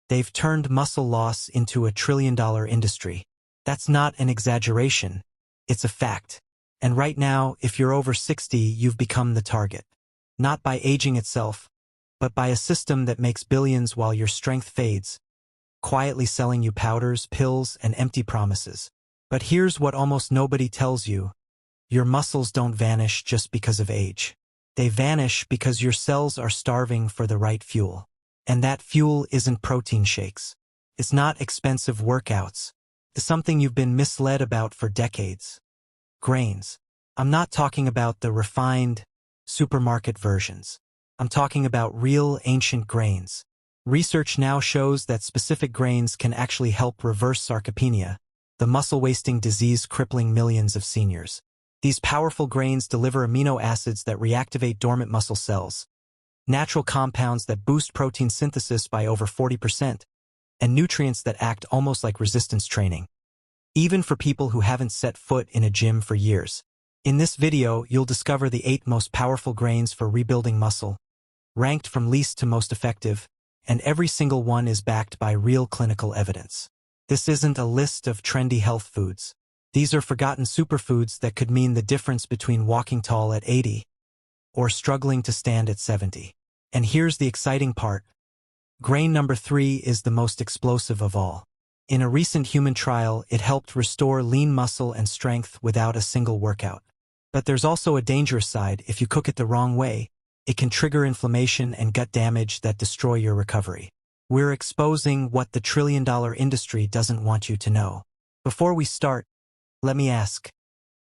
They've turned muscle loss into a trillion-dollar industry. That's not an exaggeration. It's a fact. And right now, if you're over 60, you've become the target. Not by aging itself, but by a system that makes billions while your strength fades, quietly selling you powders, pills, and empty promises. But here's what almost nobody tells you. Your muscles don't vanish just because of age. They vanish because your cells are starving for the right fuel. And that fuel isn't protein shakes. It's not expensive workouts. It's something you've been misled about for decades. Grains. I'm not talking about the refined, supermarket versions. I'm talking about real ancient grains. Research now shows that specific grains can actually help reverse sarcopenia, the muscle-wasting disease crippling millions of seniors. These powerful grains deliver amino acids that reactivate dormant muscle cells, natural compounds that boost protein synthesis by over 40%, and nutrients that act almost like resistance training. Even for people who haven't set foot in a gym for years. In this video, you'll discover the 8 most powerful grains for rebuilding muscle, ranked from least to most effective, and every single one is backed by real clinical evidence. This isn't a list of trendy health foods. These are forgotten superfoods that could mean the difference between walking tall at 80 or struggling to stand at 70. And here's the exciting part. Grain number 3 is the most explosive of all. In a recent human trial, it helped restore lean muscle and strength without a single workout. But there's also a dangerous side. If you cook it the wrong way, it can trigger inflammation and gut damage that destroy your recovery. We're exposing what the trillion-dollar industry doesn't want you to know. Before we start, let me ask,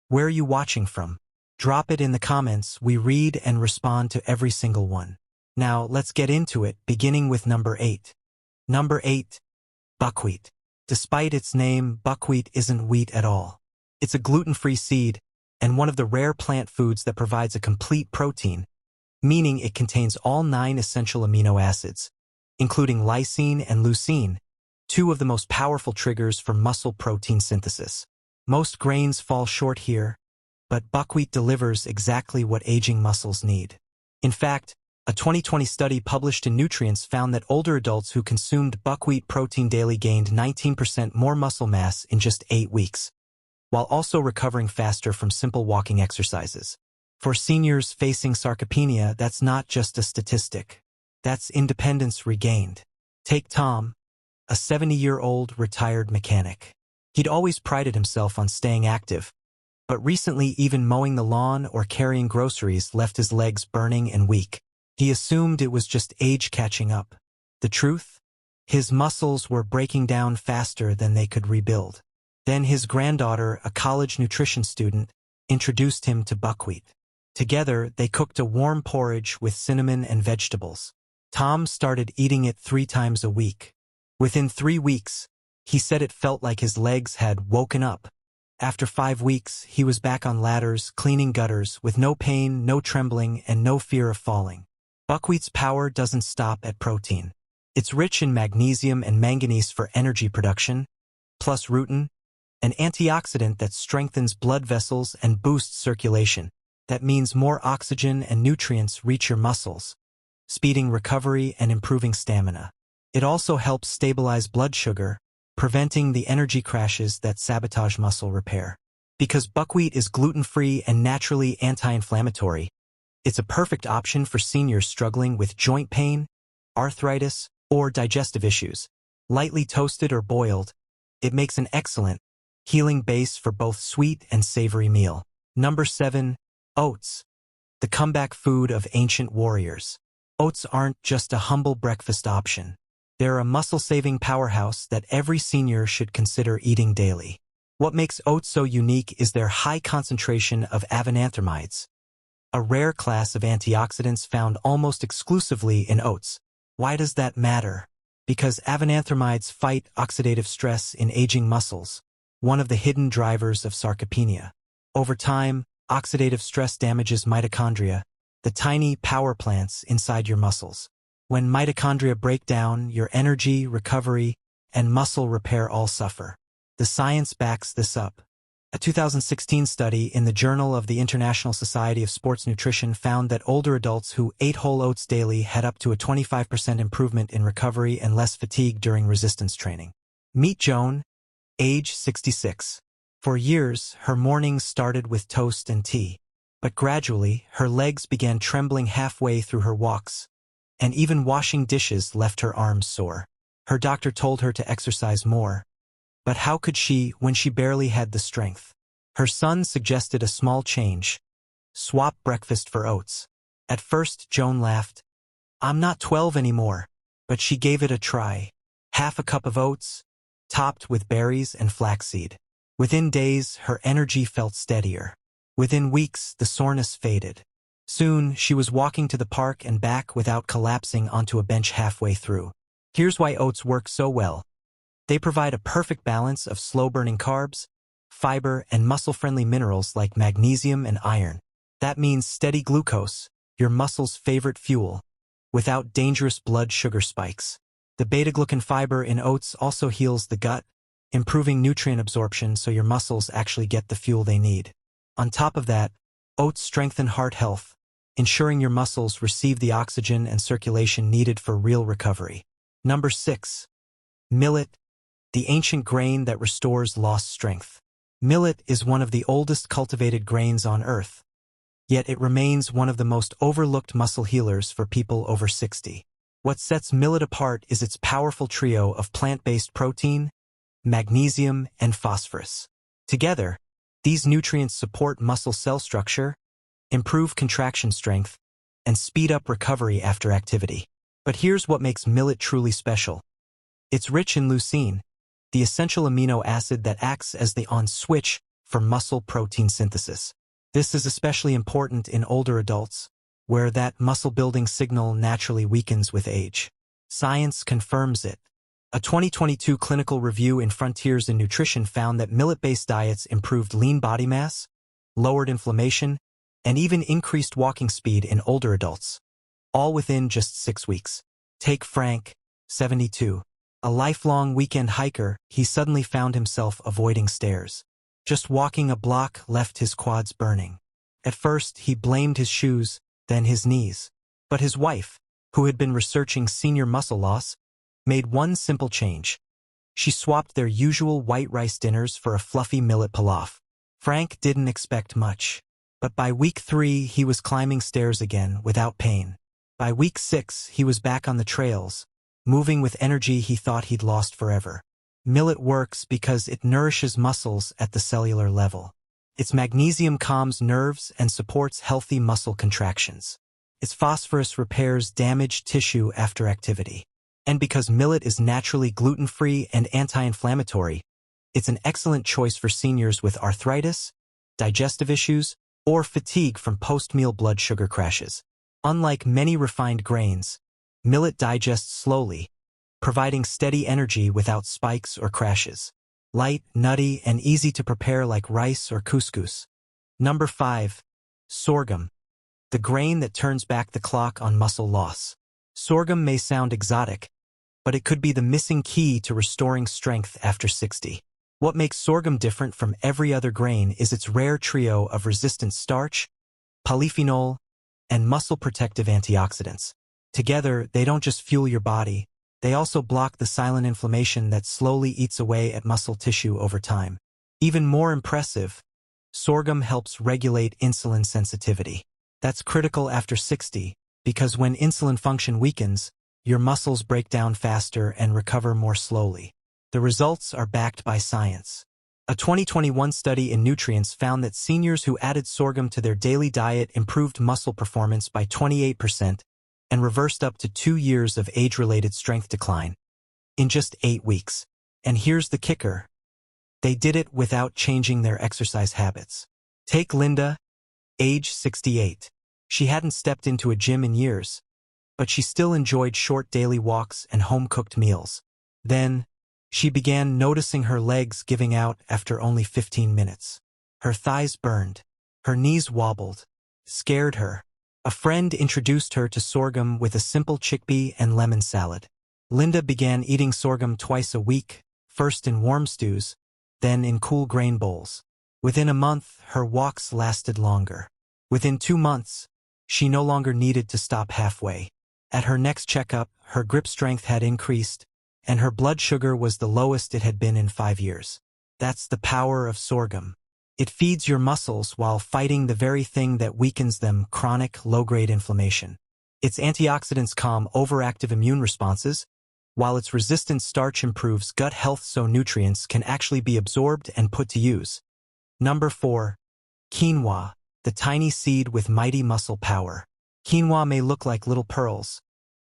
where are you watching from? Drop it in the comments. We read and respond to every single one. Now, let's get into it, beginning with number 8. Number 8. Buckwheat. Despite its name, buckwheat isn't wheat at all. It's a gluten-free seed, and one of the rare plant foods that provides a complete protein, meaning it contains all 9 essential amino acids, including lysine and leucine, 2 of the most powerful triggers for muscle protein synthesis. Most grains fall short here, but buckwheat delivers exactly what aging muscles need. In fact, a 2020 study published in Nutrients found that older adults who consumed buckwheat protein daily gained 19% more muscle mass in just 8 weeks, while also recovering faster from simple walking exercises. For seniors facing sarcopenia, that's not just a statistic. That's independence regained. Take Tom, a 70-year-old retired mechanic. He'd always prided himself on staying active, but recently even mowing the lawn or carrying groceries left his legs burning and weak. He assumed it was just age catching up. The truth? His muscles were breaking down faster than they could rebuild. Then his granddaughter, a college nutrition student, introduced him to buckwheat. Together, they cooked a warm porridge with cinnamon and vegetables. Tom started eating it 3 times a week. Within 3 weeks, he said it felt like his legs had woken up. After 5 weeks, he was back on ladders, cleaning gutters, with no pain, no trembling, and no fear of falling. Buckwheat's power doesn't stop at protein. It's rich in magnesium and manganese for energy production, plus rutin, an antioxidant that strengthens blood vessels and boosts circulation. That means more oxygen and nutrients reach your muscles, speeding recovery and improving stamina. It also helps stabilize blood sugar, preventing the energy crashes that sabotage muscle repair. Because buckwheat is gluten-free and naturally anti-inflammatory, it's a perfect option for seniors struggling with joint pain, arthritis, or digestive issues. Lightly toasted or boiled, it makes an excellent, healing base for both sweet and savory meal. Number 7. Oats. The comeback food of ancient warriors. Oats aren't just a humble breakfast option. They're a muscle-saving powerhouse that every senior should consider eating daily. What makes oats so unique is their high concentration of avenanthramides, a rare class of antioxidants found almost exclusively in oats. Why does that matter? Because avenanthramides fight oxidative stress in aging muscles, one of the hidden drivers of sarcopenia. Over time, oxidative stress damages mitochondria, the tiny power plants inside your muscles. When mitochondria break down, your energy, recovery, and muscle repair all suffer. The science backs this up. A 2016 study in the Journal of the International Society of Sports Nutrition found that older adults who ate whole oats daily had up to a 25% improvement in recovery and less fatigue during resistance training. Meet Joan, age 66. For years, her mornings started with toast and tea. But gradually, her legs began trembling halfway through her walks, and even washing dishes left her arms sore. Her doctor told her to exercise more. But how could she when she barely had the strength? Her son suggested a small change. Swap breakfast for oats. At first, Joan laughed. "I'm not 12 anymore." But she gave it a try. Half a cup of oats, topped with berries and flaxseed. Within days, her energy felt steadier. Within weeks, the soreness faded. Soon, she was walking to the park and back without collapsing onto a bench halfway through. Here's why oats work so well. They provide a perfect balance of slow-burning carbs, fiber, and muscle-friendly minerals like magnesium and iron. That means steady glucose, your muscle's favorite fuel, without dangerous blood sugar spikes. The beta-glucan fiber in oats also heals the gut, improving nutrient absorption so your muscles actually get the fuel they need. On top of that, oats strengthen heart health, ensuring your muscles receive the oxygen and circulation needed for real recovery. Number 6. Millet, the ancient grain that restores lost strength. Millet is one of the oldest cultivated grains on Earth, yet it remains one of the most overlooked muscle healers for people over 60. What sets millet apart is its powerful trio of plant-based protein, magnesium, and phosphorus. Together, these nutrients support muscle cell structure, improve contraction strength, and speed up recovery after activity. But here's what makes millet truly special. It's rich in leucine, the essential amino acid that acts as the on switch for muscle protein synthesis. This is especially important in older adults, where that muscle-building signal naturally weakens with age. Science confirms it. A 2022 clinical review in Frontiers in Nutrition found that millet-based diets improved lean body mass, lowered inflammation, and even increased walking speed in older adults, all within just 6 weeks. Take Frank, 72. A lifelong weekend hiker, he suddenly found himself avoiding stairs. Just walking a block left his quads burning. At first, he blamed his shoes, then his knees. But his wife, who had been researching senior muscle loss, made one simple change. She swapped their usual white rice dinners for a fluffy millet pilaf. Frank didn't expect much. But by week 3, he was climbing stairs again without pain. By week 6, he was back on the trails, moving with energy he thought he'd lost forever. Millet works because it nourishes muscles at the cellular level. Its magnesium calms nerves and supports healthy muscle contractions. Its phosphorus repairs damaged tissue after activity. And because millet is naturally gluten-free and anti-inflammatory, it's an excellent choice for seniors with arthritis, digestive issues, or fatigue from post-meal blood sugar crashes. Unlike many refined grains, millet digests slowly, providing steady energy without spikes or crashes. Light, nutty, and easy to prepare like rice or couscous. Number 5. Sorghum, the grain that turns back the clock on muscle loss. Sorghum may sound exotic, but it could be the missing key to restoring strength after 60. What makes sorghum different from every other grain is its rare trio of resistant starch, polyphenol, and muscle-protective antioxidants. Together, they don't just fuel your body, they also block the silent inflammation that slowly eats away at muscle tissue over time. Even more impressive, sorghum helps regulate insulin sensitivity. That's critical after 60, because when insulin function weakens, your muscles break down faster and recover more slowly. The results are backed by science. A 2021 study in Nutrients found that seniors who added sorghum to their daily diet improved muscle performance by 28% and reversed up to 2 years of age-related strength decline in just 8 weeks. And here's the kicker. They did it without changing their exercise habits. Take Linda, age 68. She hadn't stepped into a gym in years, but she still enjoyed short daily walks and home-cooked meals. Then, she began noticing her legs giving out after only 15 minutes. Her thighs burned. Her knees wobbled. Scared her. A friend introduced her to sorghum with a simple chickpea and lemon salad. Linda began eating sorghum twice a week, first in warm stews, then in cool grain bowls. Within a month, her walks lasted longer. Within 2 months, she no longer needed to stop halfway. At her next checkup, her grip strength had increased, and her blood sugar was the lowest it had been in 5 years. That's the power of sorghum. It feeds your muscles while fighting the very thing that weakens them: chronic, low-grade inflammation. Its antioxidants calm overactive immune responses, while its resistant starch improves gut health so nutrients can actually be absorbed and put to use. Number 4. Quinoa, the tiny seed with mighty muscle power. Quinoa may look like little pearls,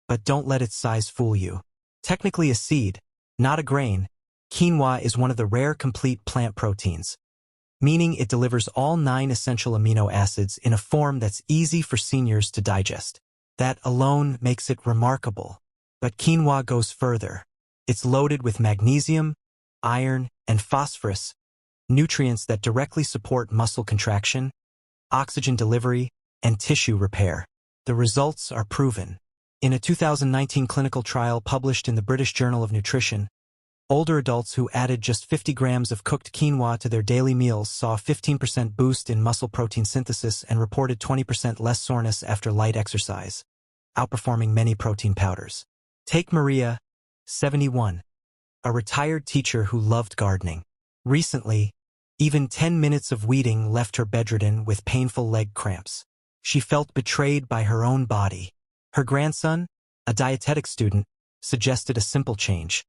but don't let its size fool you. Technically a seed, not a grain, quinoa is one of the rare complete plant proteins, meaning it delivers all 9 essential amino acids in a form that's easy for seniors to digest. That alone makes it remarkable. But quinoa goes further. It's loaded with magnesium, iron, and phosphorus, nutrients that directly support muscle contraction, oxygen delivery, and tissue repair. The results are proven. In a 2019 clinical trial published in the British Journal of Nutrition, older adults who added just 50 grams of cooked quinoa to their daily meals saw a 15% boost in muscle protein synthesis and reported 20% less soreness after light exercise, outperforming many protein powders. Take Maria, 71, a retired teacher who loved gardening. Recently, even 10 minutes of weeding left her bedridden with painful leg cramps. She felt betrayed by her own body. Her grandson, a dietetics student, suggested a simple change.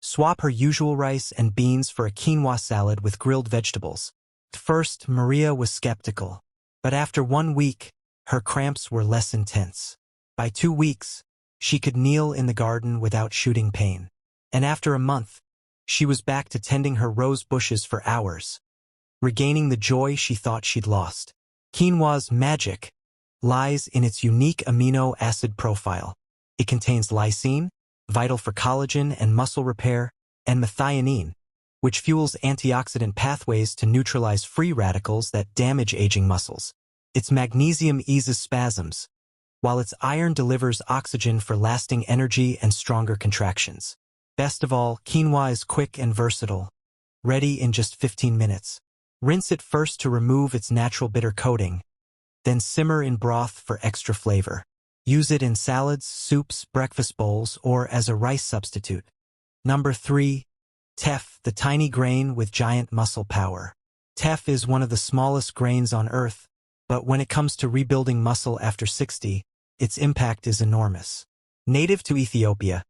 Swap her usual rice and beans for a quinoa salad with grilled vegetables. At first, Maria was skeptical, but after 1 week, her cramps were less intense. By 2 weeks, she could kneel in the garden without shooting pain. And after a month, she was back to tending her rose bushes for hours, regaining the joy she thought she'd lost. Quinoa's magic lies in its unique amino acid profile. It contains leucine, vital for collagen and muscle repair, and methionine, which fuels antioxidant pathways to neutralize free radicals that damage aging muscles. Its magnesium eases spasms, while its iron delivers oxygen for lasting energy and stronger contractions. Best of all, quinoa is quick and versatile, ready in just 15 minutes. Rinse it first to remove its natural bitter coating, then simmer in broth for extra flavor. Use it in salads, soups, breakfast bowls, or as a rice substitute. Number 3. Teff, the tiny grain with giant muscle power. Teff is one of the smallest grains on Earth, but when it comes to rebuilding muscle after 60, its impact is enormous. Native to Ethiopia,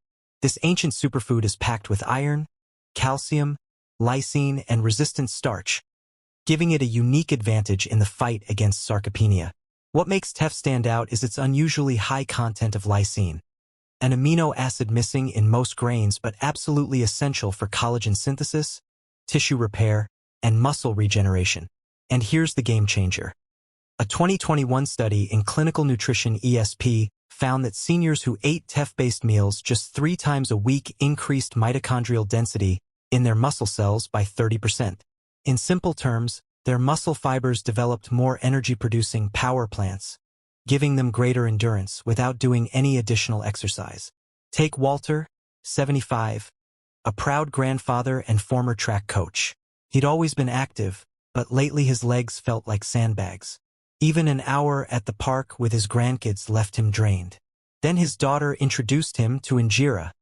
this ancient superfood is packed with iron, calcium, leucine, and resistant starch, giving it a unique advantage in the fight against sarcopenia. What makes teff stand out is its unusually high content of leucine, an amino acid missing in most grains but absolutely essential for collagen synthesis, tissue repair, and muscle regeneration. And here's the game changer. A 2021 study in Clinical Nutrition ESP found that seniors who ate teff-based meals just 3 times a week increased mitochondrial density in their muscle cells by 30%. In simple terms, their muscle fibers developed more energy-producing power plants, giving them greater endurance without doing any additional exercise. Take Walter, 75, a proud grandfather and former track coach. He'd always been active, but lately his legs felt like sandbags. Even an hour at the park with his grandkids left him drained. Then his daughter introduced him to injera,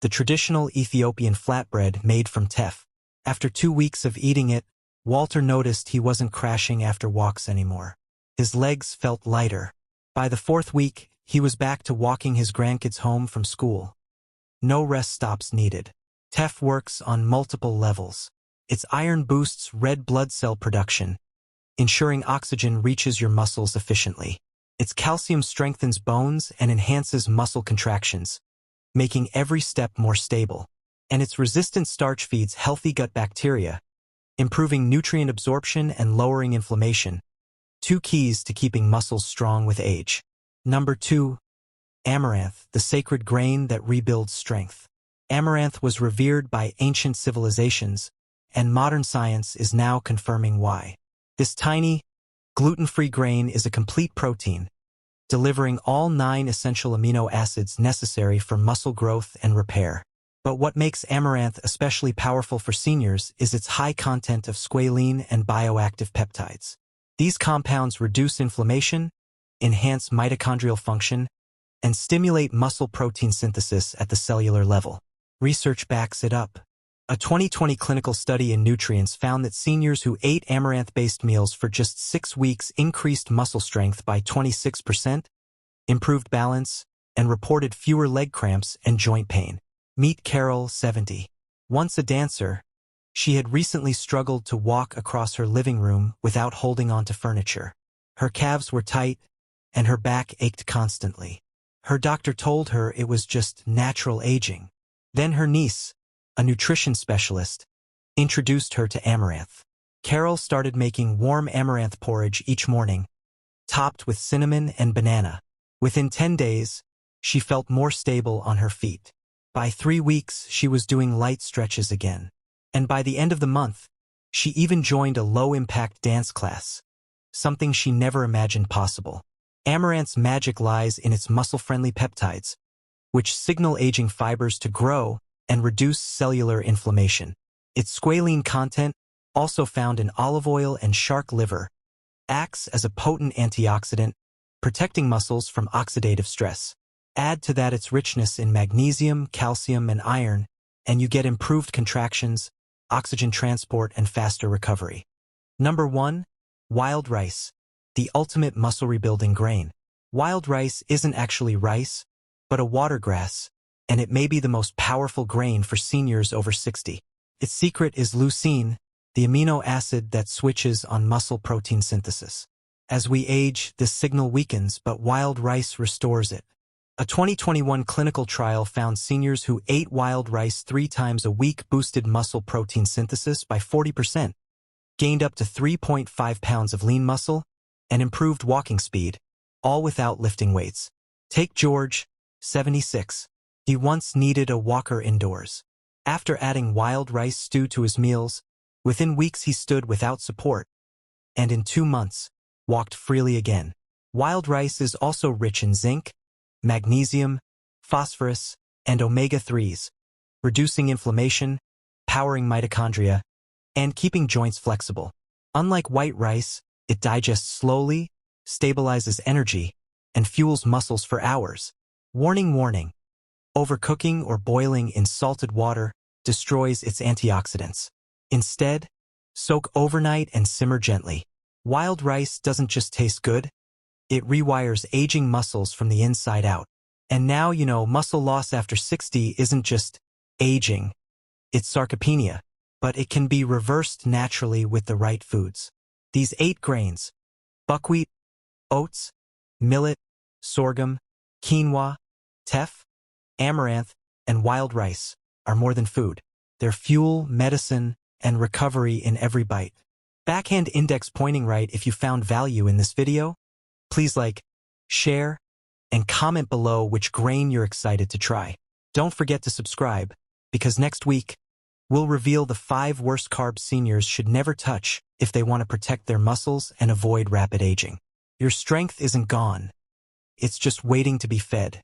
the traditional Ethiopian flatbread made from teff. After 2 weeks of eating it, Walter noticed he wasn't crashing after walks anymore. His legs felt lighter. By the 4th week, he was back to walking his grandkids home from school. No rest stops needed. Teff works on multiple levels. Its iron boosts red blood cell production, ensuring oxygen reaches your muscles efficiently. Its calcium strengthens bones and enhances muscle contractions, making every step more stable. And its resistant starch feeds healthy gut bacteria, improving nutrient absorption and lowering inflammation, 2 keys to keeping muscles strong with age. Number 2. Amaranth, the sacred grain that rebuilds strength. Amaranth was revered by ancient civilizations, and modern science is now confirming why. This tiny, gluten-free grain is a complete protein, delivering all 9 essential amino acids necessary for muscle growth and repair. But what makes amaranth especially powerful for seniors is its high content of squalene and bioactive peptides. These compounds reduce inflammation, enhance mitochondrial function, and stimulate muscle protein synthesis at the cellular level. Research backs it up. A 2020 clinical study in Nutrients found that seniors who ate amaranth-based meals for just 6 weeks increased muscle strength by 26%, improved balance, and reported fewer leg cramps and joint pain. Meet Carol, 70. Once a dancer, she had recently struggled to walk across her living room without holding onto furniture. Her calves were tight, and her back ached constantly. Her doctor told her it was just natural aging. Then her niece, a nutrition specialist, introduced her to amaranth. Carol started making warm amaranth porridge each morning, topped with cinnamon and banana. Within 10 days, she felt more stable on her feet. By 3 weeks, she was doing light stretches again. And by the end of the month, she even joined a low-impact dance class, something she never imagined possible. Amaranth's magic lies in its muscle-friendly peptides, which signal aging fibers to grow and reduce cellular inflammation. Its squalene content, also found in olive oil and shark liver, acts as a potent antioxidant, protecting muscles from oxidative stress. Add to that its richness in magnesium, calcium, and iron, and you get improved contractions, oxygen transport, and faster recovery. Number 1. Wild rice, the ultimate muscle rebuilding grain. Wild rice isn't actually rice, but a watergrass, and it may be the most powerful grain for seniors over 60. Its secret is leucine, the amino acid that switches on muscle protein synthesis. As we age, this signal weakens, but wild rice restores it. A 2021 clinical trial found seniors who ate wild rice 3 times a week boosted muscle protein synthesis by 40%, gained up to 3.5 pounds of lean muscle, and improved walking speed, all without lifting weights. Take George, 76. He once needed a walker indoors. After adding wild rice stew to his meals, within weeks he stood without support, and in 2 months, walked freely again. Wild rice is also rich in zinc, magnesium, phosphorus, and omega-3s, reducing inflammation, powering mitochondria, and keeping joints flexible. Unlike white rice, it digests slowly, stabilizes energy, and fuels muscles for hours. Warning, warning. Overcooking or boiling in salted water destroys its antioxidants. Instead, soak overnight and simmer gently. Wild rice doesn't just taste good, it rewires aging muscles from the inside out. And now you know muscle loss after 60 isn't just aging, it's sarcopenia, but it can be reversed naturally with the right foods. These 8 grains, buckwheat, oats, millet, sorghum, quinoa, teff, amaranth, and wild rice, are more than food. They're fuel, medicine, and recovery in every bite. Backhand index pointing right if you found value in this video. Please like, share, and comment below which grain you're excited to try. Don't forget to subscribe, because next week, we'll reveal the 5 worst carbs seniors should never touch if they want to protect their muscles and avoid rapid aging. Your strength isn't gone. It's just waiting to be fed.